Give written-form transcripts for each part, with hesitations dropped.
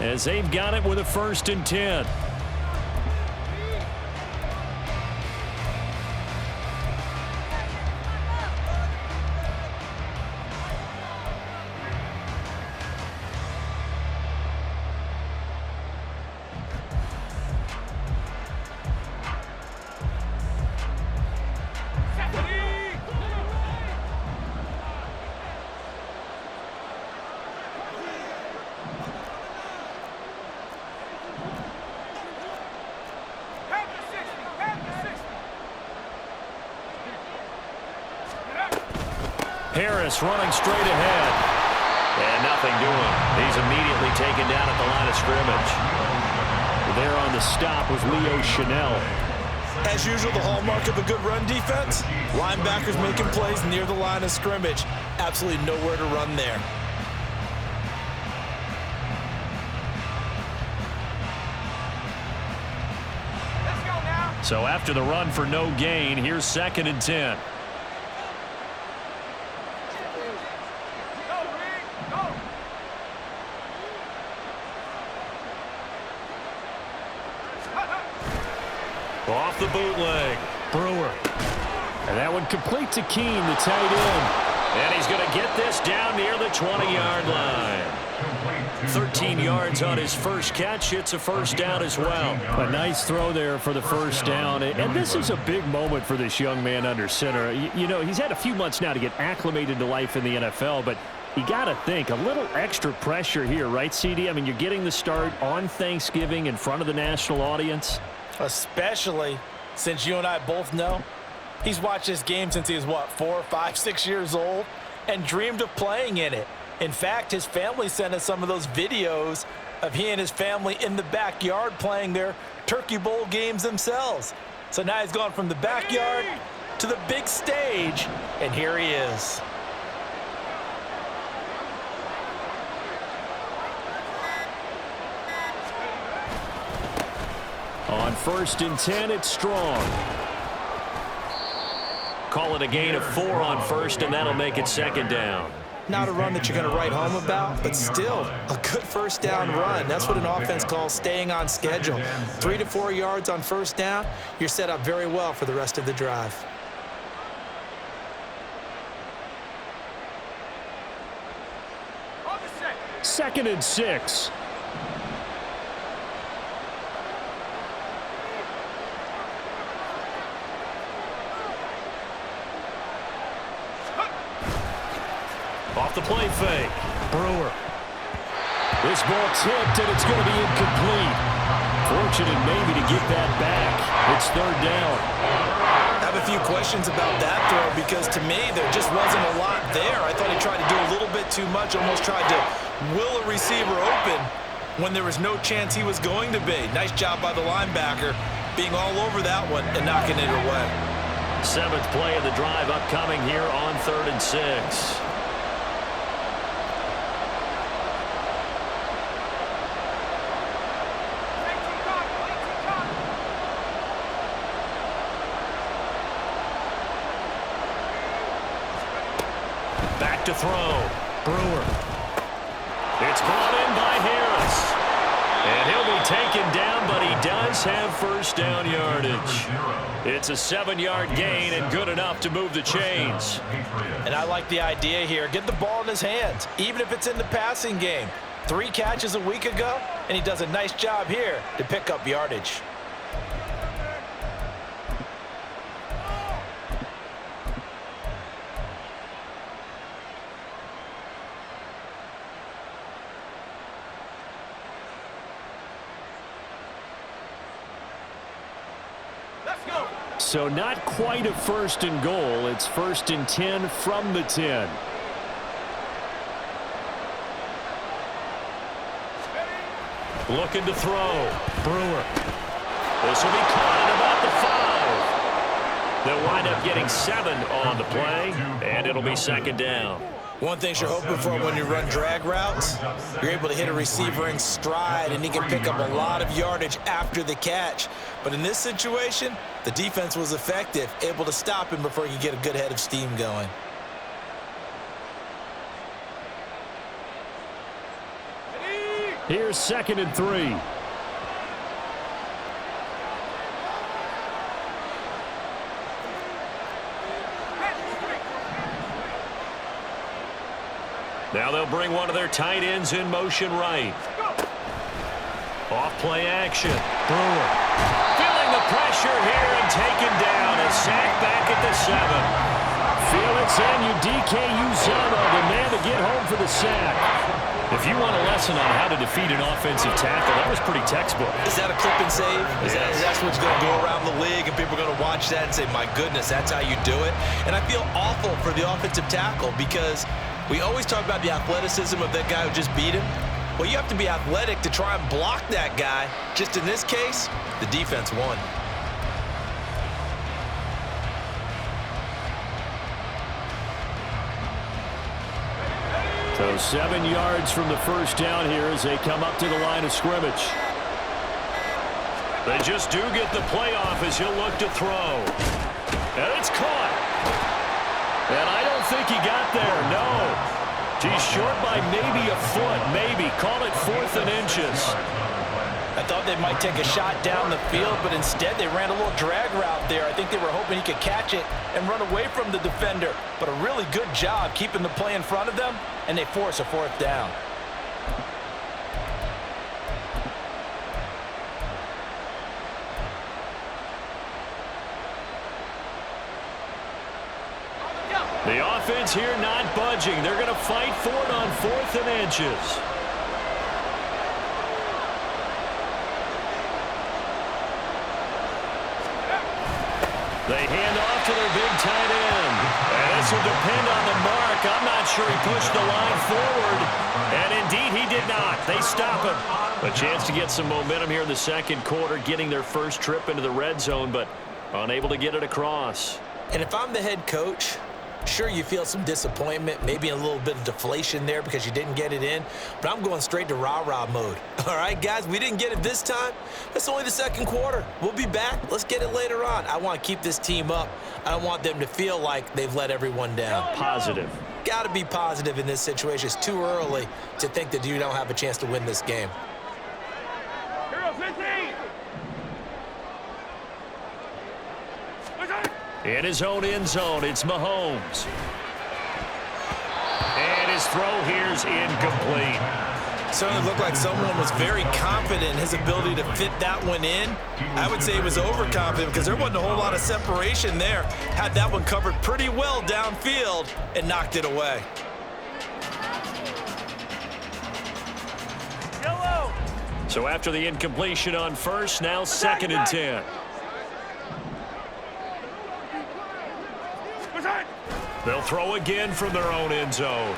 as they've got it with a 1st and 10. Harris running straight ahead. And nothing doing. He's immediately taken down at the line of scrimmage. There on the stop was Leo Chanel. As usual, the hallmark of a good run defense, linebackers making plays near the line of scrimmage. Absolutely nowhere to run there. Let's go now. So after the run for no gain, here's 2nd and 10. Off the bootleg, Brewer. And that one complete to Keene, the tight end. And he's going to get this down near the 20-yard line. 13 yards on his first catch. It's a 1st down as well. A nice throw there for the 1st down. And this is a big moment for this young man under center. You know, he's had a few months now to get acclimated to life in the NFL, but you got to think a little extra pressure here, right, CD? I mean, you're getting the start on Thanksgiving in front of the national audience. Especially since you and I both know he's watched this game since he was, what, 4, 5, 6 years old and dreamed of playing in it. In fact, his family sent us some of those videos of he and his family in the backyard playing their Turkey Bowl games themselves. So now he's gone from the backyard to the big stage, and here he is. On 1st and 10, it's Strong. Call it a gain of 4 on 1st, and that'll make it 2nd down. Not a run that you're going to write home about, but still a good 1st down run. That's what an offense calls staying on schedule. 3 to 4 yards on 1st down, you're set up very well for the rest of the drive. Second and 6. Off the play fake. Brewer. This ball tipped, and it's going to be incomplete. Fortunate maybe to get that back. It's 3rd down. I have a few questions about that throw because to me there just wasn't a lot there. I thought he tried to do a little bit too much, almost tried to will a receiver open when there was no chance he was going to be. Nice job by the linebacker being all over that one and knocking it away. 7th play of the drive upcoming here on 3rd and 6. Back to throw. Brewer. It's brought in by Harris. And he'll be taken down, but he does have 1st down yardage. It's a 7-yard gain and good enough to move the chains. And I like the idea here. Get the ball in his hands, even if it's in the passing game. 3 catches a week ago, and he does a nice job here to pick up yardage. So not quite a 1st and goal. It's 1st and 10 from the 10. Looking to throw. Brewer. This will be caught at about the 5. They'll wind up getting 7 on the play, and it'll be 2nd down. One thing you're hoping for when you run drag routes, you're able to hit a receiver in stride, and he can pick up a lot of yardage after the catch. But in this situation, the defense was effective, able to stop him before he could get a good head of steam going. Here's 2nd and 3. Now they'll bring one of their tight ends in motion right. Off play action. Brewer feeling the pressure here and taken down. A sack back at the 7. Felix Anudike-Uzomah, the man to get home for the sack. If you want a lesson on how to defeat an offensive tackle, that was pretty textbook. Is that a clip and save? Yes. That's what's going to go around the league, and people are going to watch that and say, my goodness, that's how you do it. And I feel awful for the offensive tackle because we always talk about the athleticism of that guy who just beat him. Well, you have to be athletic to try and block that guy. Just in this case, the defense won. So 7 yards from the first down here as they come up to the line of scrimmage. They just do get the playoff as he'll look to throw. And it's caught. And I don't think he got there, no. He's short by maybe a foot, maybe. Call it 4th and inches. I thought they might take a shot down the field, but instead they ran a little drag route there. I think they were hoping he could catch it and run away from the defender. But a really good job keeping the play in front of them, and they force a 4th down. The offense here not budging. They're going to fight for it on 4th and inches. They hand off to their big tight end. And this will depend on the mark. I'm not sure he pushed the line forward. And indeed, he did not. They stop him. A chance to get some momentum here in the second quarter, getting their first trip into the red zone, but unable to get it across. And if I'm the head coach, sure, you feel some disappointment, maybe a little bit of deflation there because you didn't get it in, but I'm going straight to rah-rah mode. All right, guys, we didn't get it this time. That's only the second quarter. We'll be back. Let's get it later on. I want to keep this team up. I don't want them to feel like they've let everyone down. Positive. Got to be positive in this situation. It's too early to think that you don't have a chance to win this game. Hero 15! In his own end zone, it's Mahomes. And his throw here's incomplete. Certainly looked like someone was very confident in his ability to fit that one in. I would say he was overconfident because there wasn't a whole lot of separation there. Had that one covered pretty well downfield and knocked it away. Yellow! So after the incompletion on first, now 2nd and 10. They'll throw again from their own end zone.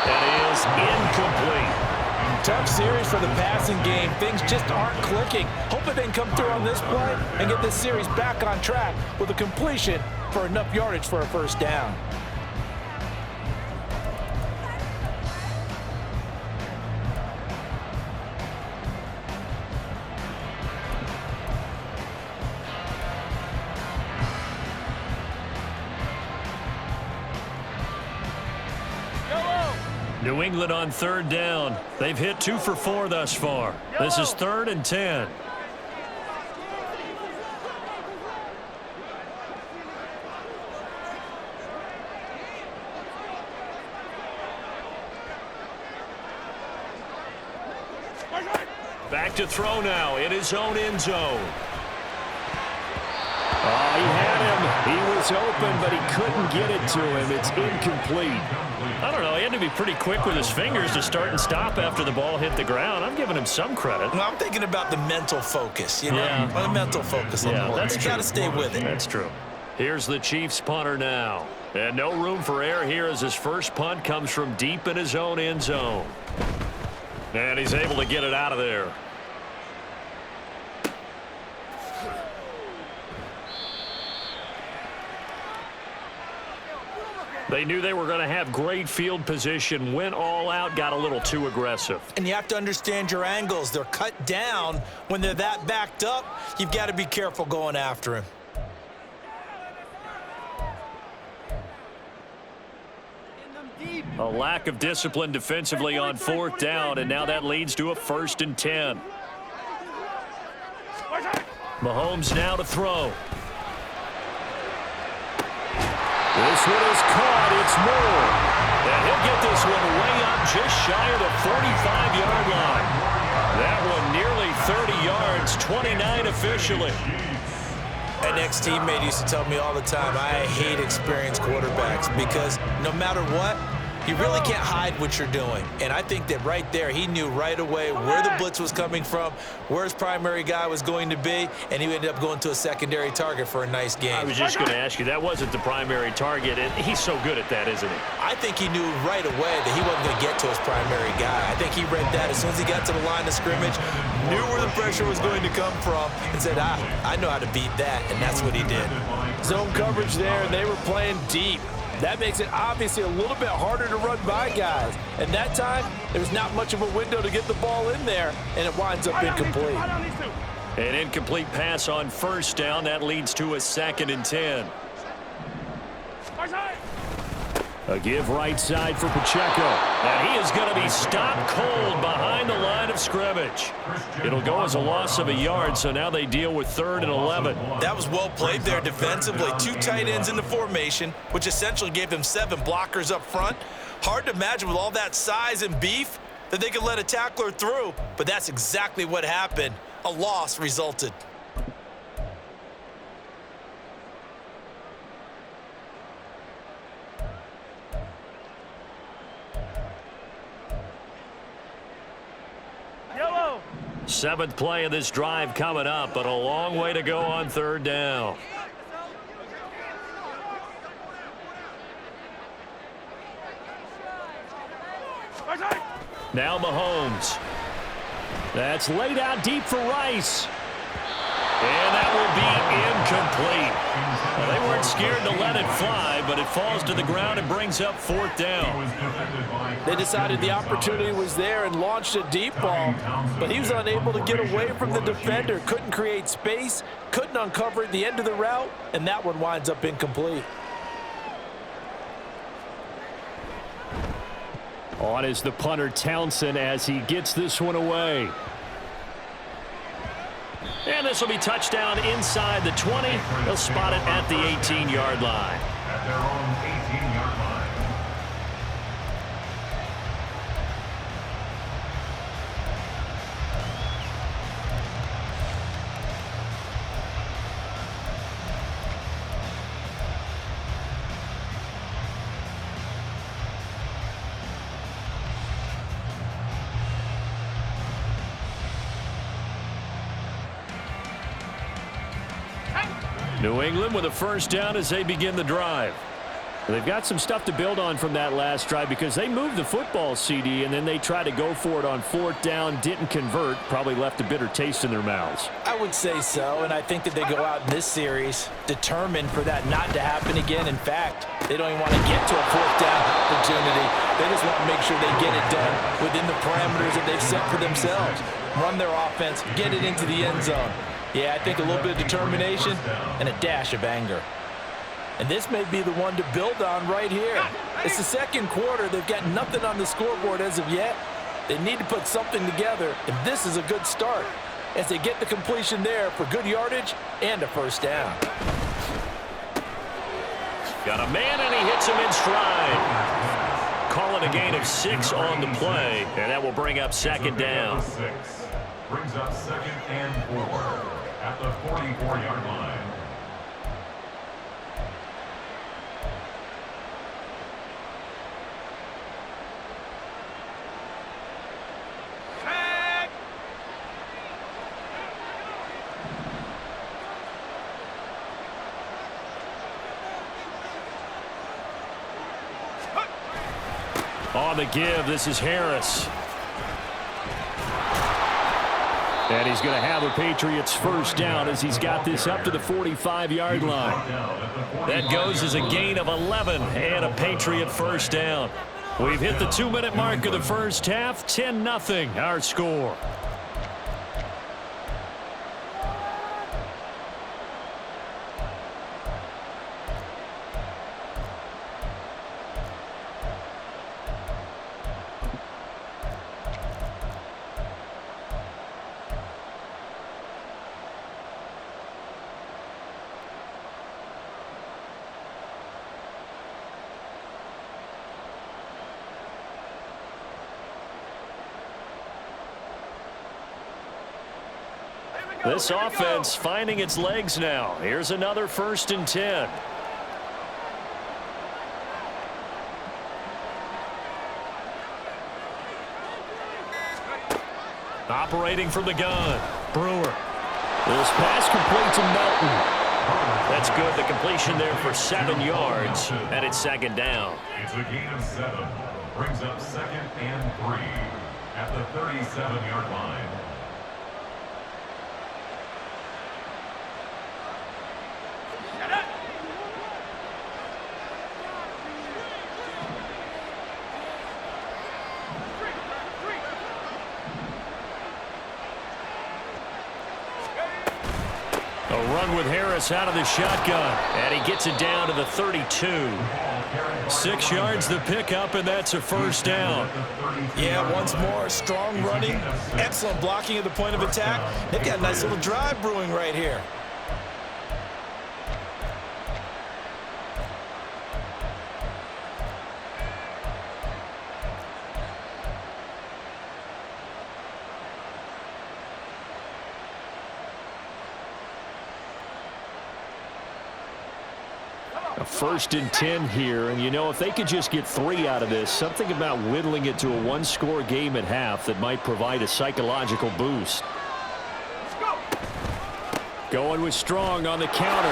That is incomplete. Tough series for the passing game. Things just aren't clicking. Hoping they can come through on this play and get this series back on track with a completion for enough yardage for a 1st down. New England on 3rd down. They've hit 2 for 4 thus far. This is 3rd and 10. Back to throw now in his own end zone. Oh, he had him. He was open, but he couldn't get it to him. It's incomplete. I don't know. He had to be pretty quick with his fingers to start and stop after the ball hit the ground. I'm giving him some credit. Well, I'm thinking about the mental focus, you know? Yeah. The mental focus. Yeah, that's true. You got to stay with it. That's true. Here's the Chiefs punter now. And no room for error here as his first punt comes from deep in his own end zone. And he's able to get it out of there. They knew they were going to have great field position, went all out, got a little too aggressive. And you have to understand your angles. They're cut down. When they're that backed up, you've got to be careful going after him. In them deep. A lack of discipline defensively on 4th down, and now that leads to a 1st and 10. Mahomes now to throw. This one is caught. It's Moore. And he'll get this one way up just shy of the 45-yard line. That one nearly 30 yards, 29 officially. An ex-teammate used to tell me all the time, I hate experienced quarterbacks because no matter what, you really can't hide what you're doing. And I think that right there, he knew right away where the blitz was coming from, where his primary guy was going to be, and he ended up going to a secondary target for a nice game. I was just going to ask you, that wasn't the primary target, and he's so good at that, isn't he? I think he knew right away that he wasn't going to get to his primary guy. I think he read that as soon as he got to the line of scrimmage, knew where the pressure was going to come from, and said, I know how to beat that, and that's what he did. Zone coverage there, and they were playing deep. That makes it obviously a little bit harder to run by guys. And that time, there was not much of a window to get the ball in there, and it winds up incomplete. An incomplete pass on 1st down. That leads to a 2nd and 10. A give right side for Pacheco. And he is going to be stopped cold behind the line of scrimmage. It'll go as a loss of a yard, so now they deal with 3rd and 11. That was well played there defensively. 2 tight ends in the formation, which essentially gave them 7 blockers up front. Hard to imagine with all that size and beef that they could let a tackler through, but that's exactly what happened. A loss resulted. Yellow. 7th play of this drive coming up, but a long way to go on 3rd down. Now Mahomes. That's laid out deep for Rice. And that will be incomplete. Well, they weren't scared to let it fly, but it falls to the ground and brings up 4th down. They decided the opportunity was there and launched a deep ball, but he was unable to get away from the defender, couldn't create space, couldn't uncover at the end of the route, and that one winds up incomplete. On is the punter Townsend as he gets this one away. And this will be touchdown inside the 20. They'll spot it at the 18-yard line. At their own 18-yard line. New England with a 1st down as they begin the drive. They've got some stuff to build on from that last drive because they moved the football, CD, and then they tried to go for it on 4th down, didn't convert, probably left a bitter taste in their mouths. I would say so, and I think that they go out in this series determined for that not to happen again. In fact, they don't even want to get to a 4th down opportunity. They just want to make sure they get it done within the parameters that they've set for themselves. Run their offense, get it into the end zone. Yeah, I think a little bit of determination and a dash of anger. And this may be the one to build on right here. It's the 2nd quarter. They've got nothing on the scoreboard as of yet. They need to put something together, and this is a good start as they get the completion there for good yardage and a 1st down. Got a man, and he hits him in stride. Calling a gain of 6 on the play, and that will bring up 2nd down. Brings up 2nd and 4 at the 44-yard line. On the give, this is Harris. And he's going to have a Patriots 1st down as he's got this up to the 45-yard line. That goes as a gain of 11 and a Patriot 1st down. We've hit the 2-minute mark of the 1st half, 10-0 our score. This offense finding its legs now. Here's another 1st and 10. Operating from the gun. Brewer. This pass complete to Melton. That's good. The completion there for 7 yards, and it's 2nd down. It's a gain of 7. Brings up 2nd and 3 at the 37-yard line. A run with Harris out of the shotgun, and he gets it down to the 32. 6 yards the pickup, and that's a 1st down. Yeah, once more, strong running, excellent blocking at the point of attack. They've got a nice little drive brewing right here. A 1st and 10 here, and you know, if they could just get 3 out of this, something about whittling it to a 1-score game at half that might provide a psychological boost. Going with Strong on the counter.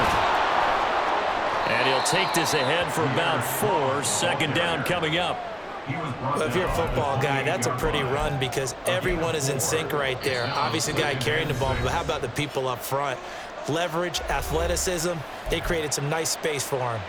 And he'll take this ahead for about 4. 2nd down coming up. Well, if you're a football guy, that's a pretty run because everyone is in sync right there. Obviously, the guy carrying the ball, but how about the people up front? Leverage, athleticism, they created some nice space for him.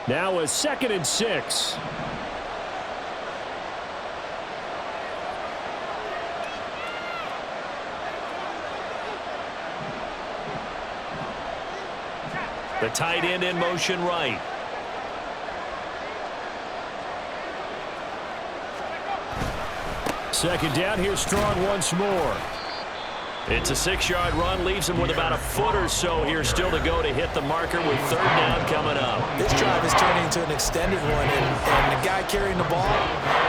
Now a 2nd and 6. The tight end in motion right. Second down, here's Strong once more. It's a 6-yard run, leaves him with about a foot or so here still to go to hit the marker with 3rd down coming up. This drive is turning into an extended one, and the guy carrying the ball,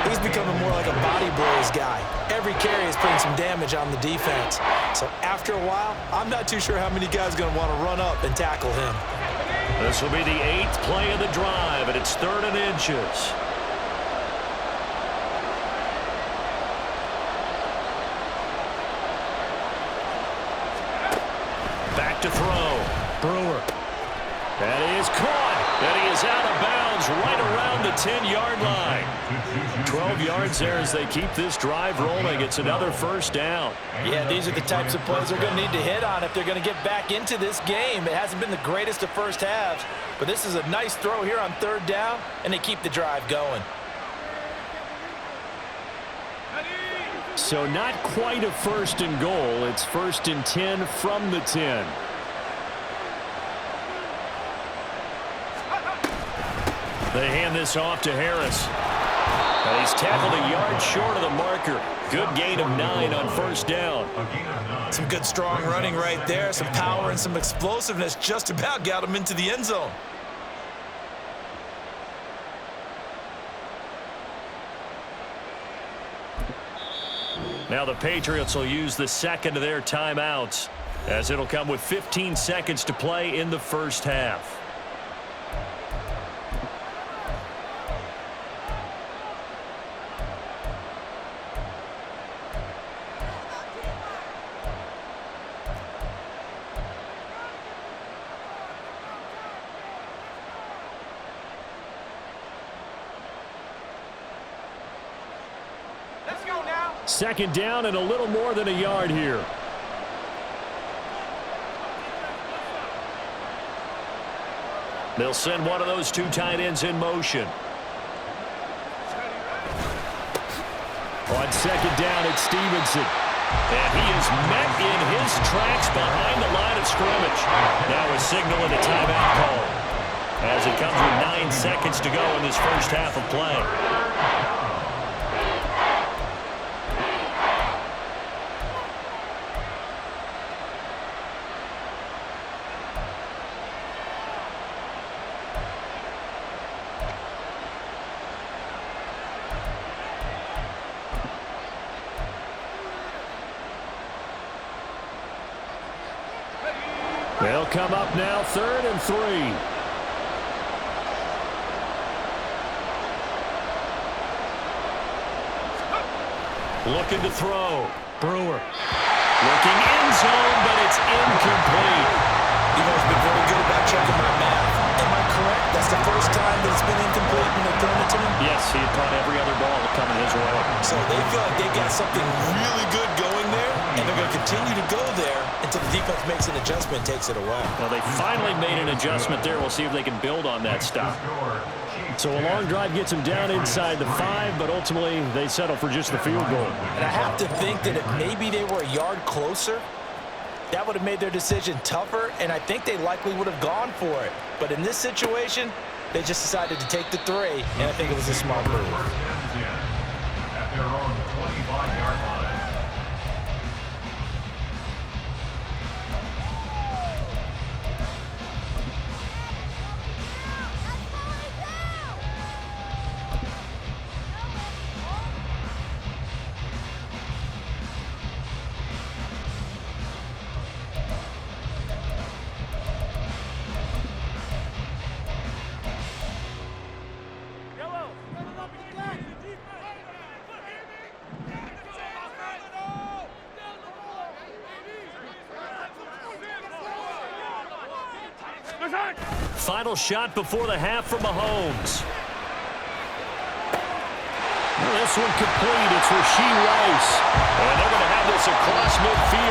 he's becoming more like a body blows guy. Every carry is putting some damage on the defense. So after a while, I'm not too sure how many guys are going to want to run up and tackle him. This will be the 8th play of the drive, and it's 3rd and inches. Back to throw. Brewer. And he is caught. And he is out of bounds right around the 10-yard line. 12 yards there as they keep this drive rolling. It's another 1st down. Yeah, these are the types of plays they're going to need to hit on if they're going to get back into this game. It hasn't been the greatest of first halves, but this is a nice throw here on 3rd down, and they keep the drive going. So not quite a 1st and goal. It's 1st and 10 from the 10. They hand this off to Harris. And he's tackled a yard short of the marker. Good gain of 9 on 1st down. Some good strong running right there. Some power and some explosiveness just about got him into the end zone. Now the Patriots will use the 2nd of their timeouts as it'll come with 15 seconds to play in the 1st half. Let's go now. 2nd down and a little more than a yard here. They'll send one of those 2 tight ends in motion. On 2nd down, it's Stevenson. And he is met in his tracks behind the line of scrimmage. Now a signal and a timeout call as it comes with 9 seconds to go in this 1st half of play. They'll come up now, 3rd and 3. Looking to throw. Brewer. Looking end zone, but it's incomplete. You know, he's been very good about checking my math. Am I correct? That's the first time that it's been incomplete when they're throwing it to him? Yes, he had caught every other ball coming his way. So they feel like they've got something really good going there, and they're going to continue to go there until the defense makes an adjustment and takes it away. Well, they finally made an adjustment there. We'll see if they can build on that stop. So a long drive gets them down inside the 5, but ultimately they settle for just the field goal. And I have to think that if maybe they were a yard closer, that would have made their decision tougher, and I think they likely would have gone for it. But in this situation, they just decided to take the 3, and I think it was a smart move. At their own 25-yard line. Final shot before the half from Mahomes. This one complete. It's Rashee Rice. And they're going to have this across midfield.